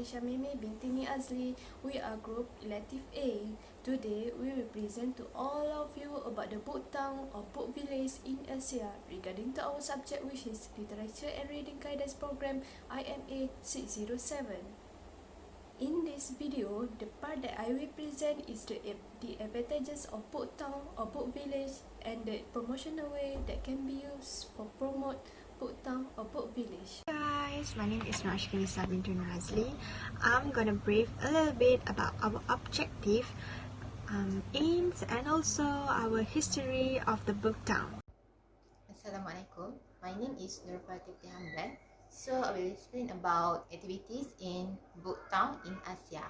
SYAMIMI, BINTI, NORAZLI. We are group Elective A. Today, we will present to all of you about the book town or book village in Asia regarding to our subject, which is Literature and Reading Guidance Program IMA 607. In this video, the part that I will present is the advantages of book town or book village and the promotional way that can be used for promote book town or book village. Guys, my name is ASHIQIN NORAZLI. I'm gonna brief a little bit about our objective, aims, and also our history of the book town. Assalamualaikum. My name is HAMDAN. So I will explain about activities in book town in Asia.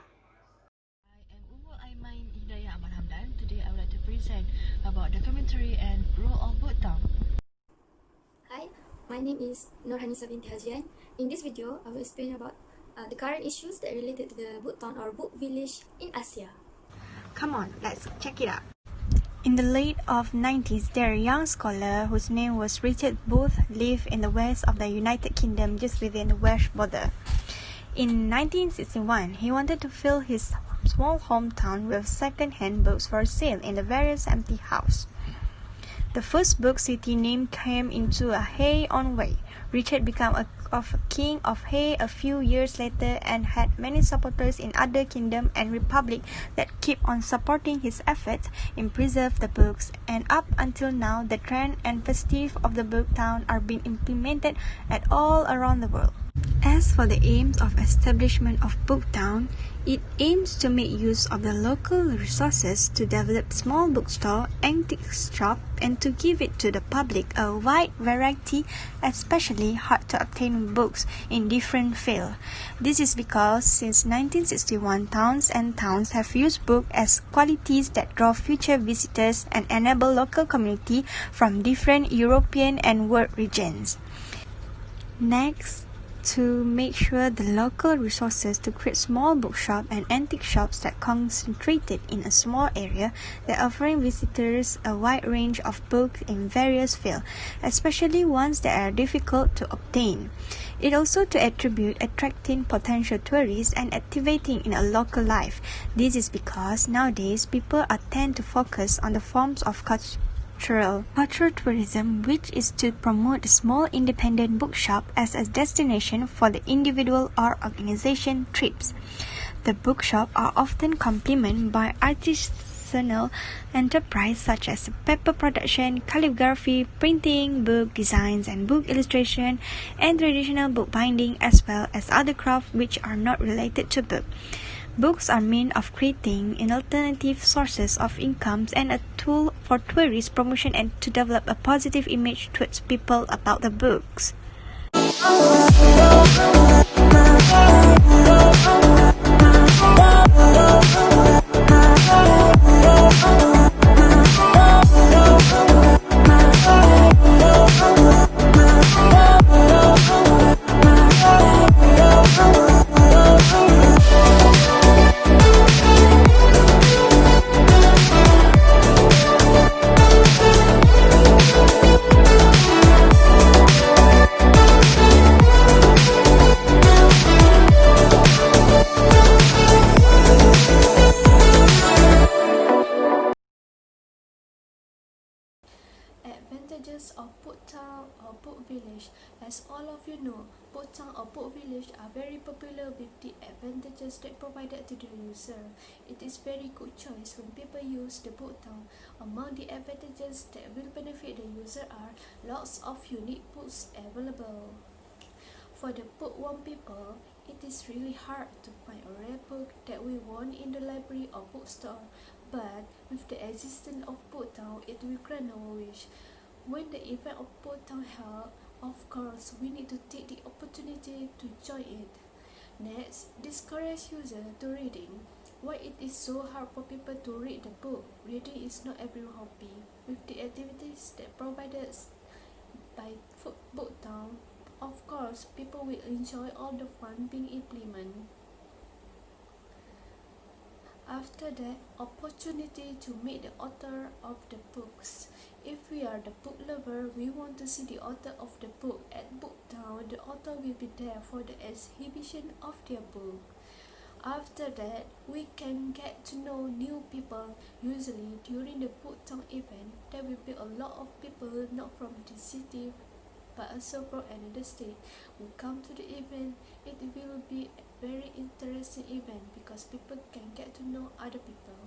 I am UMMUL AIMAN HIDAYAH HAMDAN. Today I would like to present about the commentary and role of book town. Hi, my name is NORAZLI HAZIAN. In this video, I will explain about the current issues that related to the book town or book village in Asia. Come on, let's check it out. In the late of 90s, there a young scholar whose name was Richard Booth lived in the west of the United Kingdom, just within the Welsh border. In 1961, he wanted to fill his small hometown with second-hand books for sale in the various empty houses. The first book city name came into a hay on way. Richard became a king of hay a few years later and had many supporters in other kingdoms and republics that keep on supporting his efforts in preserve the books, and up until now the trend and festive of the book town are being implemented at all around the world. As for the aims of establishment of book town, it aims to make use of the local resources to develop small bookstore, antique shop, and to give it to the public a wide variety, especially hard to obtain books in different fields. This is because since 1961, towns have used books as qualities that draw future visitors and enable local community from different European and world regions. Next, to make sure the local resources to create small bookshop and antique shops that concentrated in a small area that offering visitors a wide range of books in various fields, especially ones that are difficult to obtain. It also to attracting potential tourists and activating in a local life. This is because nowadays people tend to focus on the forms of cultural tourism, which is to promote a small independent bookshop as a destination for the individual or organization trips. The bookshops are often complemented by artisanal enterprise such as paper production, calligraphy, printing, book designs and book illustration, and traditional book binding, as well as other crafts which are not related to book. Books are means of creating an alternative sources of incomes and a tool for tourist promotion and to develop a positive image towards people about the books. Advantages of book town or book village. As all of you know, book town or book village are very popular with the advantages that provided to the user. It is very good choice when people use the book town. Among the advantages that will benefit the user are lots of unique books available. For the bookworm people, it is really hard to find a rare book that we want in the library or bookstore. But with the existence of book town, it will grant our wish. When the event of book town held, of course, we need to take the opportunity to join it. Next, discourage users to reading. Why it is so hard for people to read the book? Reading is not everyone's hobby. With the activities that provided by book town, of course, people will enjoy all the fun being implemented. After that, opportunity to meet the author of the books. If we are the book lover, we want to see the author of the book at book town. The author will be there for the exhibition of their book. After that, we can get to know new people. Usually during the book town event, there will be a lot of people not from the city but also from another state will come to the event. It will be a very interesting event because people can get to know other people.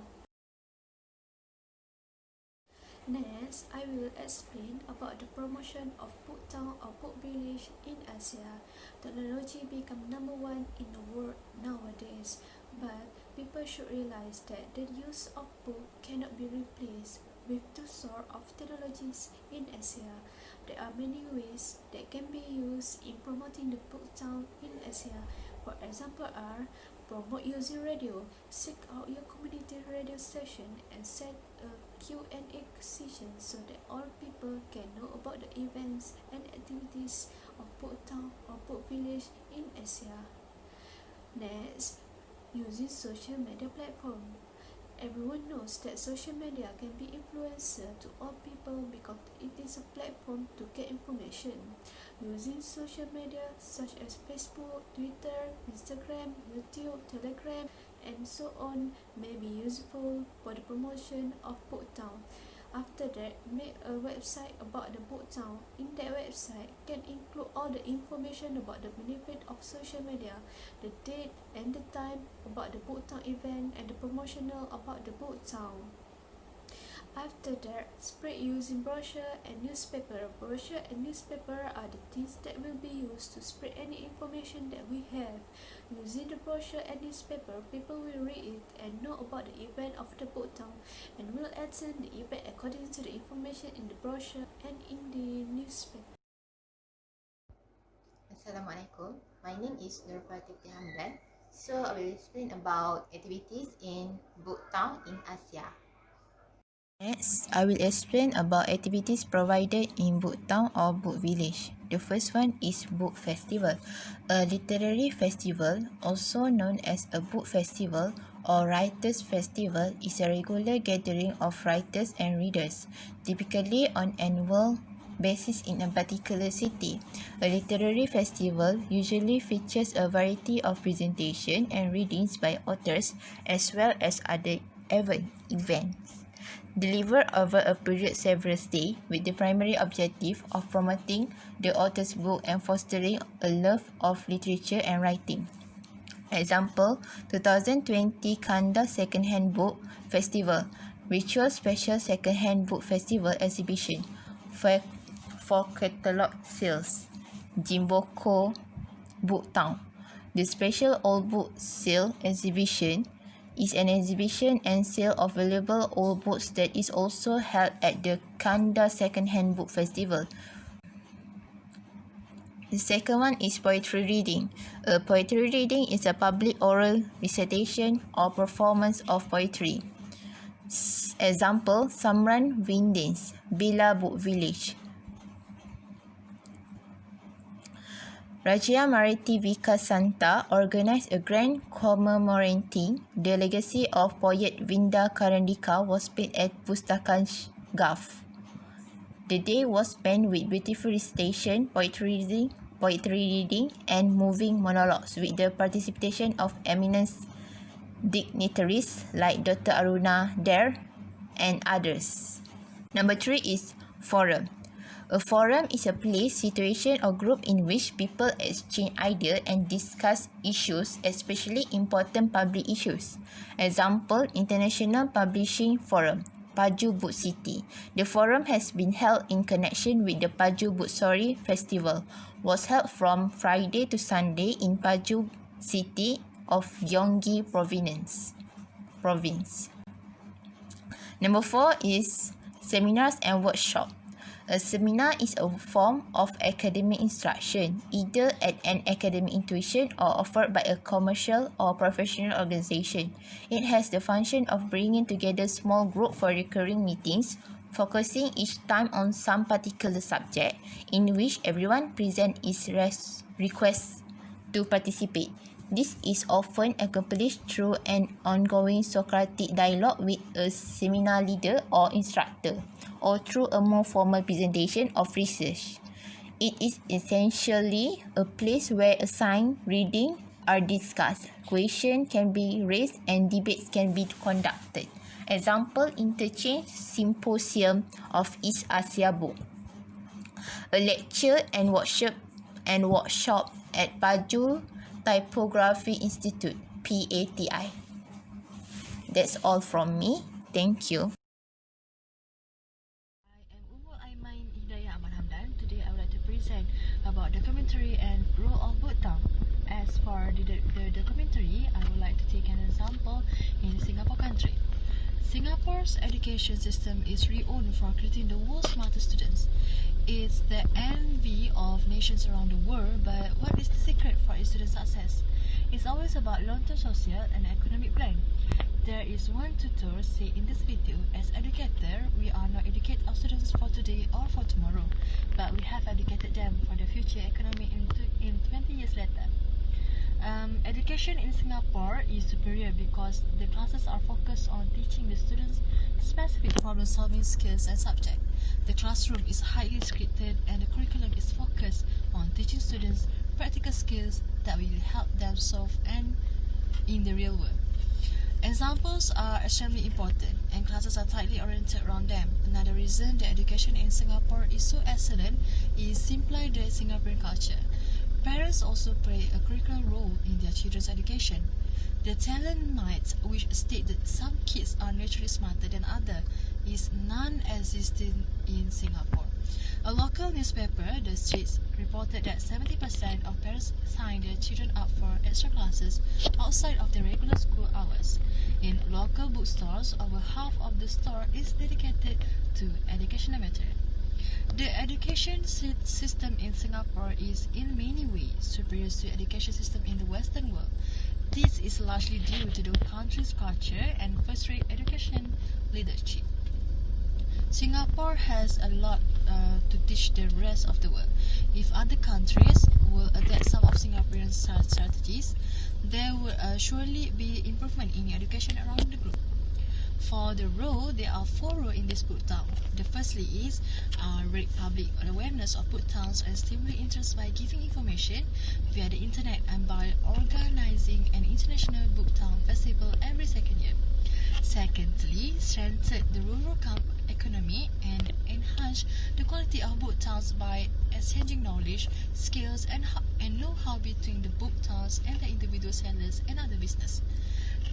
Next, I will explain about the promotion of book town or book village in Asia. Technology become number one in the world nowadays, but people should realize that the use of book cannot be replaced with two sort of technologies in Asia. There are many ways that can be used in promoting the book town in Asia. For example are promote using radio, seek out your community radio station and set a Q&A session so that all people can know about the events and activities of book town or book village in Asia. Next, using social media platform. Everyone knows that social media can be influencer to all people because it is a platform to get information. Using social media such as Facebook, Twitter, Instagram, YouTube, Telegram, and so on may be useful for the promotion of book town. After that, make a website about the book town. In that website can include all the information about the benefit of social media, the date and the time about the book town event, and the promotional about the book town. After that, spread using brochure and newspaper. Brochure and newspaper are the things that will be used to spread any information that we have. Using the brochure and newspaper, people will read it and know about the event of the book town and will attend the event according to the information in the brochure and in the newspaper. Assalamualaikum. My name is NORAZLI. So I will explain about activities in book town in Asia. Next, I will explain about activities provided in book town or book village. The first one is book festival. A literary festival, also known as a book festival or writers festival, is a regular gathering of writers and readers, typically on annual basis in a particular city. A literary festival usually features a variety of presentation and readings by authors as well as other events delivered over a period several days with the primary objective of promoting the author's book and fostering a love of literature and writing. Example, 2020 Kanda Second-Hand Book Festival, Ritual Special Second-Hand Book Festival Exhibition for catalog sales, Jimboko Book Town. The Special Old Book Sale Exhibition is an exhibition and sale of valuable old books that is also held at the Kanda Second-Hand Book Festival. The second one is poetry reading. A poetry reading is a public oral recitation or performance of poetry. Example, Samran Vindins, Bila Book Village. Raja Mariti Vikasanta organised a grand commemorating the legacy of poet Vinda Karandika was paid at Pustakan Gaf. The day was spent with beautiful recitation, poetry reading and moving monologues with the participation of eminent dignitaries like Dr. Aruna Dare and others. Number 3 is forum. A forum is a place, situation or group in which people exchange ideas and discuss issues, especially important public issues. Example, International Publishing Forum, Paju Book City. The forum has been held in connection with the Paju Butsori Festival, was held from Friday to Sunday in Paju City of Gyeonggi Province. Number 4 is seminars and workshops. A seminar is a form of academic instruction, either at an academic institution or offered by a commercial or professional organization. It has the function of bringing together small groups for recurring meetings, focusing each time on some particular subject, in which everyone present is request to participate. This is often accomplished through an ongoing Socratic dialogue with a seminar leader or instructor, or through a more formal presentation of research. It is essentially a place where assigned reading, are discussed, questions can be raised and debates can be conducted. Example, interchange symposium of East Asia Book. A lecture and workshop at Baju Typography Institute, PATI. That's all from me. Thank you. I am AIMAN HIDAYAH HAMDAN. Today I would like to present about documentary and role of Butang. As for the documentary, I would like to take an example in Singapore country. Singapore's education system is renowned for creating the world's smartest students. It's the envy of nations around the world, but what is the secret for its student success? It's always about long-term social and economic plan. There is one tutor say in this video, as educator, we are not educate our students for today or for tomorrow, but we have educated them for the future economy in 20 years later. Education in Singapore is superior because the classes are focused on teaching the students specific problem-solving skills and subject. The classroom is highly scripted and the curriculum is focused on teaching students practical skills that will help them solve and in the real world. Examples are extremely important and classes are tightly oriented around them. Another reason the education in Singapore is so excellent is simply the Singaporean culture. Parents also play a critical role in their children's education. The talent nights, which state that some kids are naturally smarter than others, is non-existent in Singapore. A local newspaper, The Straits, reported that 70% of parents sign their children up for extra classes outside of their regular school hours. In local bookstores, over half of the store is dedicated to educational material. The education system in Singapore is in many ways superior to the education system in the Western world. This is largely due to the country's culture and first-rate education leadership. Singapore has a lot to teach the rest of the world. If other countries will adapt some of Singaporean strategies, there will surely be improvement in education around the globe. For the role, there are 4 roles in this book town. The firstly is raise public awareness of book towns and stimulate interest by giving information via the internet and by organizing an international book town festival every second year. Secondly, strengthen the rural economy and enhance the quality of book towns by exchanging knowledge, skills and know-how between the book towns and the individual sellers and other business.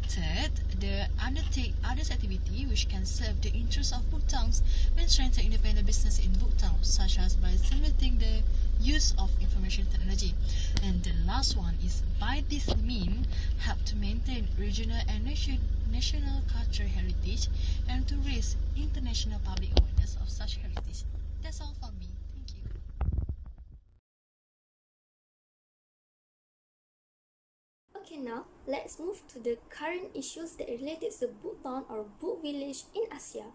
Third, the undertake others activity which can serve the interests of book towns and strengthen independent business in book towns, such as by stimulating the use of information technology. And the last one is by this means help to maintain regional and national cultural heritage and to raise international public awareness of such heritage. That's all from me. Thank you. Okay, now let's move to the current issues that related to the book town or book village in Asia.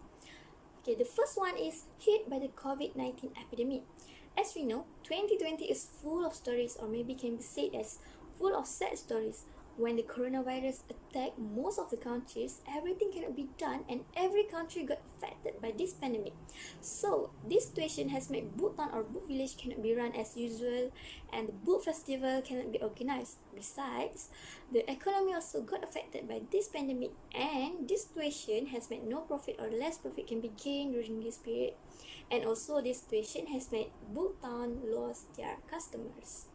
Okay, the first one is hit by the COVID-19 epidemic. As we know, 2020 is full of stories, or maybe can be said as full of sad stories. When the coronavirus attacked most of the countries, everything cannot be done and every country got affected by this pandemic. So, this situation has made book town or book village cannot be run as usual and the book festival cannot be organized. Besides, the economy also got affected by this pandemic and this situation has made no profit or less profit can be gained during this period. And also, this situation has made book town lost their customers.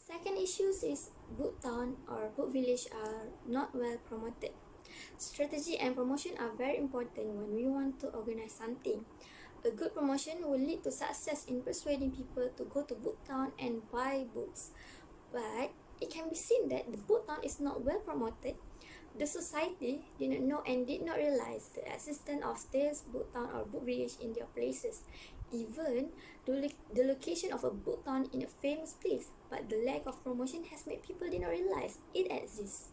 Second issue is book town or book village are not well promoted. Strategy and promotion are very important when we want to organize something. A good promotion will lead to success in persuading people to go to book town and buy books. But it can be seen that the book town is not well promoted. The society did not know and did not realize the existence of this book town or book village in their places. Even the location of a book town in a famous place, but the lack of promotion has made people did not realize it exists.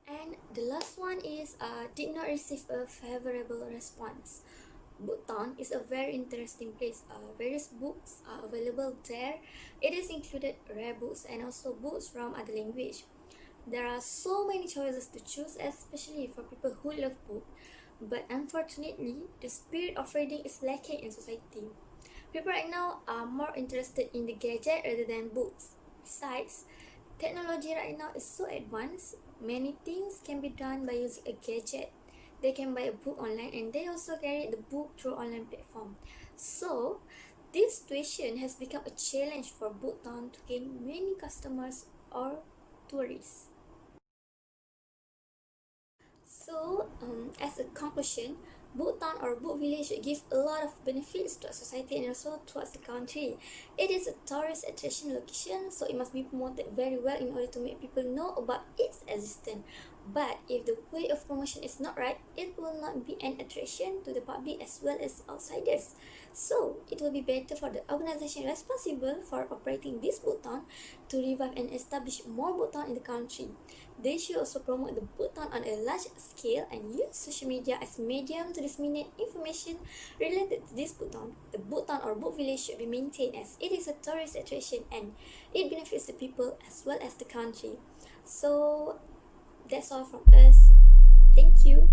And the last one is did not receive a favorable response. Book town is a very interesting place. Various books are available there. It is included rare books and also books from other language. There are so many choices to choose, especially for people who love books. But unfortunately, the spirit of reading is lacking in society. People right now are more interested in the gadget rather than books. Besides, technology right now is so advanced, many things can be done by using a gadget. They can buy a book online and they also carry the book through online platform. So, this situation has become a challenge for Book Town to gain many customers or tourists. So, as a conclusion, Book Town or Book Village gives a lot of benefits to our society and also towards the country. It is a tourist attraction location, so it must be promoted very well in order to make people know about its existence. But if the way of promotion is not right, it will not be an attraction to the public as well as outsiders. So, it will be better for the organization responsible for operating this book town to revive and establish more book town in the country. They should also promote the book town on a large scale and use social media as medium to disseminate information related to this book town. The book town or book village should be maintained as it is a tourist attraction and it benefits the people as well as the country. So, that's all from us. Thank you.